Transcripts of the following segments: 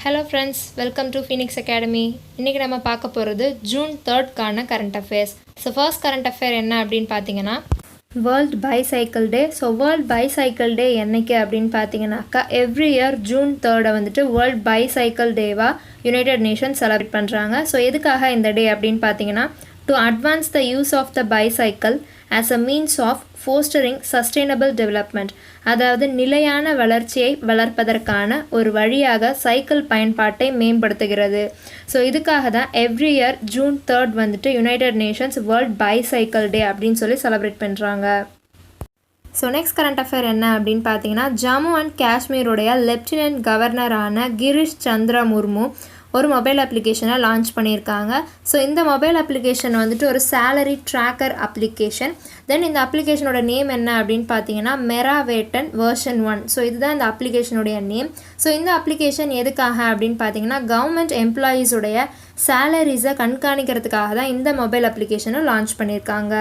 Hello friends, welcome to Phoenix Academy. இன்றைக்கி நம்ம பார்க்க போகிறது June 3 current affairs. So first current affair என்ன அப்படின்னு பார்த்தீங்கன்னா world bicycle day. So world bicycle day என்னைக்கு அப்படின்னு பார்த்தீங்கன்னாக்கா எவ்ரி இயர் ஜூன் 3 வந்துட்டு வேர்ல்ட் பைசைக்கிள் டேவாக யுனைடெட் நேஷன்ஸ் செலிப்ரேட் பண்ணுறாங்க. ஸோ எதுக்காக இந்த டே அப்படின்னு பார்த்தீங்கன்னா to advance the use of the bicycle as a means of fostering sustainable development. அதாவது நிலையான வளர்ச்சியை வளர்ப்பதற்கான ஒரு வழியாக சைக்கிள் பயன்பாட்டை மேம்படுத்துகிறது. ஸோ இதுக்காக தான் எவ்ரி இயர் ஜூன் 3 வந்துட்டு யுனைடெட் நேஷன்ஸ் வேர்ல்ட் பைசைக்கிள் டே அப்படின்னு சொல்லி செலிப்ரேட் பண்ணுறாங்க. ஸோ நெக்ஸ்ட் கரண்ட் அஃபேர் என்ன அப்படின்னு பார்த்தீங்கன்னா ஜம்மு அண்ட் காஷ்மீருடைய லெப்டினன்ட் கவர்னரான கிரிஷ் சந்திர முர்மு ஒரு மொபைல் அப்ளிகேஷனை லான்ச் பண்ணியிருக்காங்க. ஸோ இந்த மொபைல் அப்ளிகேஷன் வந்துட்டு ஒரு சேலரி ட்ராக்கர் அப்ளிகேஷன். தென் இந்த அப்ளிகேஷனோட நேம் என்ன அப்படின்னு பார்த்தீங்கன்னா மெராவேட்டன் வெர்ஷன் 1. ஸோ இதுதான் இந்த அப்ளிகேஷனுடைய நேம். ஸோ இந்த அப்ளிகேஷன் எதுக்காக அப்படின்னு பார்த்தீங்கன்னா கவர்மெண்ட் எம்ப்ளாயீஸுடைய சேலரிஸை கண்காணிக்கிறதுக்காக தான் இந்த மொபைல் அப்ளிகேஷனை லான்ச் பண்ணியிருக்காங்க.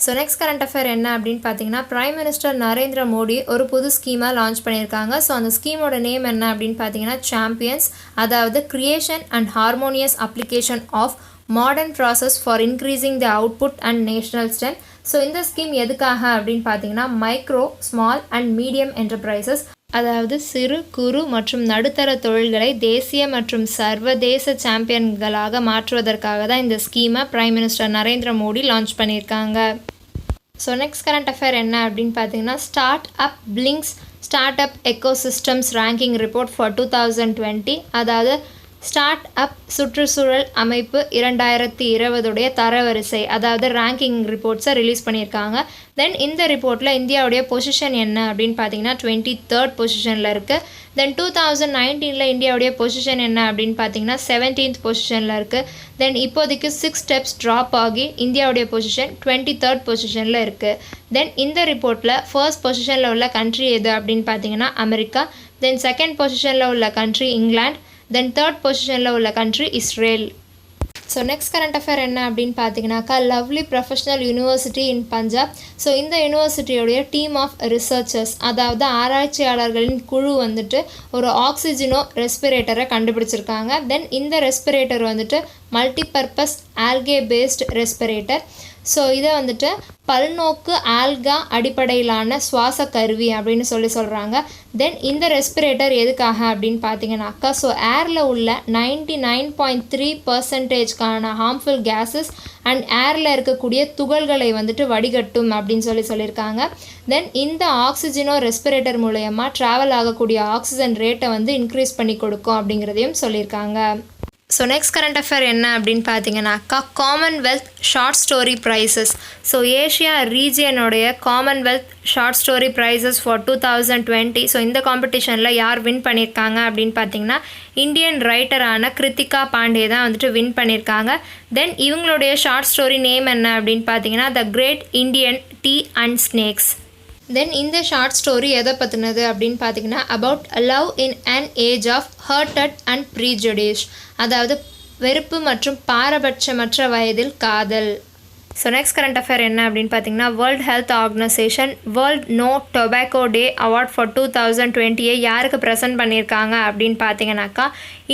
ஸோ நெக்ஸ்ட் கரண்ட் அஃபேர் என்ன அப்படின்னு பார்த்தீங்கன்னா பிரைம் மினிஸ்டர் நரேந்திர மோடி ஒரு புது ஸ்கீமாக லான்ச் பண்ணியிருக்காங்க. ஸோ அந்த ஸ்கீமோட நேம் என்ன அப்படின்னு பார்த்தீங்கன்னா சாம்பியன்ஸ், அதாவது creation and harmonious application of modern process for increasing the output and national strength. So இந்த ஸ்கீம் எதுக்காக அப்படின்னு பார்த்தீங்கன்னா micro, small and medium enterprises, அதாவது சிறு குறு மற்றும் நடுத்தர தொழில்களை தேசிய மற்றும் சர்வதேச சாம்பியன்களாக மாற்றுவதற்காக தான் இந்த ஸ்கீமை prime minister Narendra Modi launch பண்ணியிருக்காங்க. ஸோ நெக்ஸ்ட் கரண்ட் அஃபேர் என்ன அப்படின்னு பார்த்தீங்கன்னா start up blinks start up ecosystems ranking report for 2020, அதாவது ஸ்டார்ட் அப் சுற்றுச்சூழல் அமைப்பு 2020 தரவரிசை, அதாவது ரேங்கிங் ரிப்போர்ட்ஸை ரிலீஸ் பண்ணியிருக்காங்க. தென் இந்த ரிப்போர்ட்டில் இந்தியாவுடைய பொசிஷன் என்ன அப்படின்னு பார்த்தீங்கன்னா 23rd பொசிஷனில் இருக்குது. தென் 2019 இந்தியாவுடைய பொசிஷன் என்ன அப்படின்னு பார்த்தீங்கன்னா 17th பொசிஷனில் இருக்குது. தென் இப்போதைக்கு 6 ஸ்டெப்ஸ் ட்ராப் ஆகி இந்தியாவுடைய பொசிஷன் 23rd பொசிஷனில் இருக்குது. தென் இந்த ரிப்போர்ட்டில் ஃபர்ஸ்ட் பொசிஷனில் உள்ள கண்ட்ரி எது அப்படின்னு பார்த்தீங்கன்னா அமெரிக்கா. தென் செகண்ட் பொசிஷனில் உள்ள கண்ட்ரி இங்கிலாந்து. தென் தேர்ட் பொசிஷனில் உள்ள country Israel. So next current affair என்ன அப்படின்னு பார்த்தீங்கன்னாக்கா lovely professional university in Punjab. So இந்த யூனிவர்சிட்டியோடைய டீம் ஆஃப் ரிசர்ச்சர்ஸ், அதாவது ஆராய்ச்சியாளர்களின் குழு வந்துட்டு ஒரு ஆக்சிஜனோ ரெஸ்பிரேட்டரை கண்டுபிடிச்சிருக்காங்க. தென் இந்த ரெஸ்பிரேட்டர் வந்துட்டு multipurpose algae based respirator. So இதை வந்துட்டு பல்நோக்கு ஆல்கா அடிப்படையிலான சுவாச கருவி அப்படின்னு சொல்கிறாங்க. தென் இந்த ரெஸ்பிரேட்டர் எதுக்காக அப்படின்னு பார்த்தீங்கன்னாக்கா ஸோ ஏரில் உள்ள 99.3% ஹார்ம்ஃபுல் கேஸஸ் அண்ட் ஏரில் இருக்கக்கூடிய துகள்களை வந்துட்டு வடிகட்டும் அப்படின்னு சொல்லியிருக்காங்க. தென் இந்த ஆக்சிஜனோ ரெஸ்பிரேட்டர் மூலயமா ட்ராவல் ஆகக்கூடிய ஆக்சிஜன் ரேட்டை வந்து இன்க்ரீஸ் பண்ணி கொடுக்கும் அப்படிங்கிறதையும் சொல்லியிருக்காங்க. ஸோ நெக்ஸ்ட் கரண்ட் அஃபேர் என்ன அப்படின்னு பார்த்தீங்கன்னாக்கா Commonwealth short story prizes. So Asia ரீஜியனுடைய Commonwealth short story prizes for 2020. ஸோ இந்த காம்படிஷனில் யார் வின் பண்ணியிருக்காங்க அப்படின்னு பார்த்தீங்கன்னா இந்தியன் ரைட்டரான கிருத்திகா பாண்டே தான் வந்துட்டு வின் பண்ணியிருக்காங்க. தென் இவங்களுடைய ஷார்ட் ஸ்டோரி நேம் என்ன அப்படின்னு பார்த்தீங்கன்னா the great Indian tee and snakes. Then இந்த ஷார்ட் ஸ்டோரி எதை பற்றினது அப்படின்னு பார்த்தீங்கன்னா about love in an age of hatred and prejudice, அதாவது வெறுப்பு மற்றும் பாரபட்சமற்ற வயதில் காதல். ஸோ நெக்ஸ்ட் கரண்ட் அஃபேர் என்ன அப்படின்னு பார்த்தீங்கன்னா World Health Organisation World No Tobacco Day award for 2020 யாருக்கு ப்ரெசென்ட் பண்ணியிருக்காங்க அப்படின்னு பார்த்தீங்கன்னாக்கா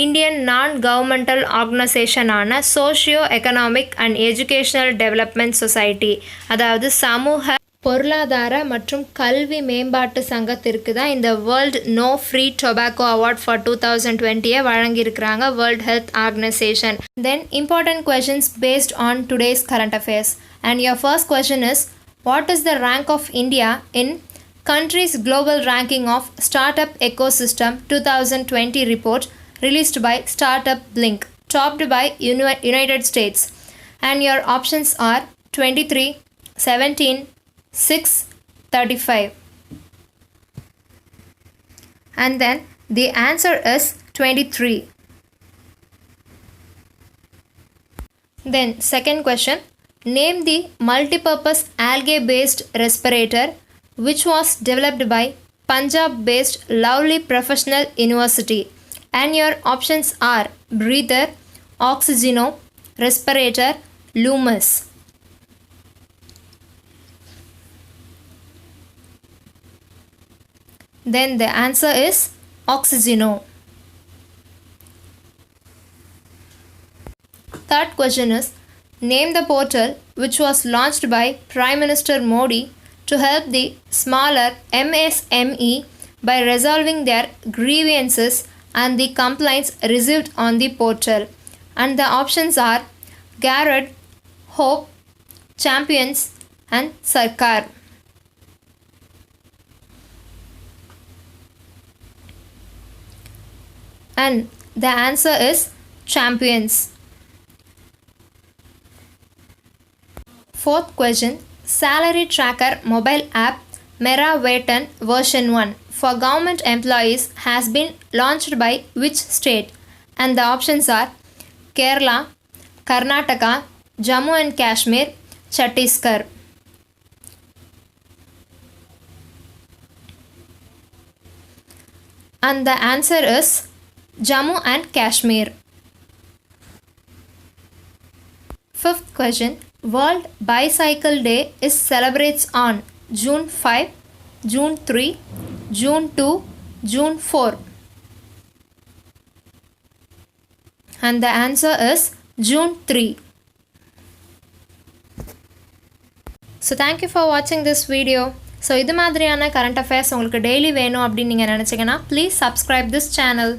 இந்தியன் நான் கவர்மெண்டல் ஆர்கனைசேஷனான socio economic and educational development society, அதாவது சமூக பொருளாதார மற்றும் கல்வி மேம்பாட்டு சங்கத்திற்கு தான் இந்த World No free Tobacco award for 2020 வழங்கியிருக்கிறாங்க World Health Organisation. Then important questions based on today's current affairs. And your first question is what is the rank of India in country's global ranking of startup ecosystem 2020 report released by Startup Blink, topped by United States. And your options are 23, 17, 6, 35. And then the answer is 23. Then second question, name the multipurpose algae based respirator which was developed by Punjab based Lovely Professional University. And your options are breather, oxygeno, respirator, Loomis. Then the answer is oxygeno. Third question is, name the portal which was launched by Prime Minister Modi to help the smaller MSME by resolving their grievances and the complaints received on the portal. And the options are Garrett, Hope, Champions and Sarkar. And the answer is Champions. Fourth question, salary tracker mobile app Mera Vetan version 1 for government employees has been launched by which state? And the options are Kerala, Karnataka, Jammu and Kashmir, Chhattisgarh. And the answer is Jammu and Kashmir. Fifth question, World Bicycle Day is celebrates on June 5, June 3, June 2, June 4. And the answer is June 3. So thank you for watching this video. So இது மாதிரியான current affairs உங்களுக்கு daily வேணும் அப்படின்னு நீங்கள் நினச்சிங்கன்னா please subscribe this channel.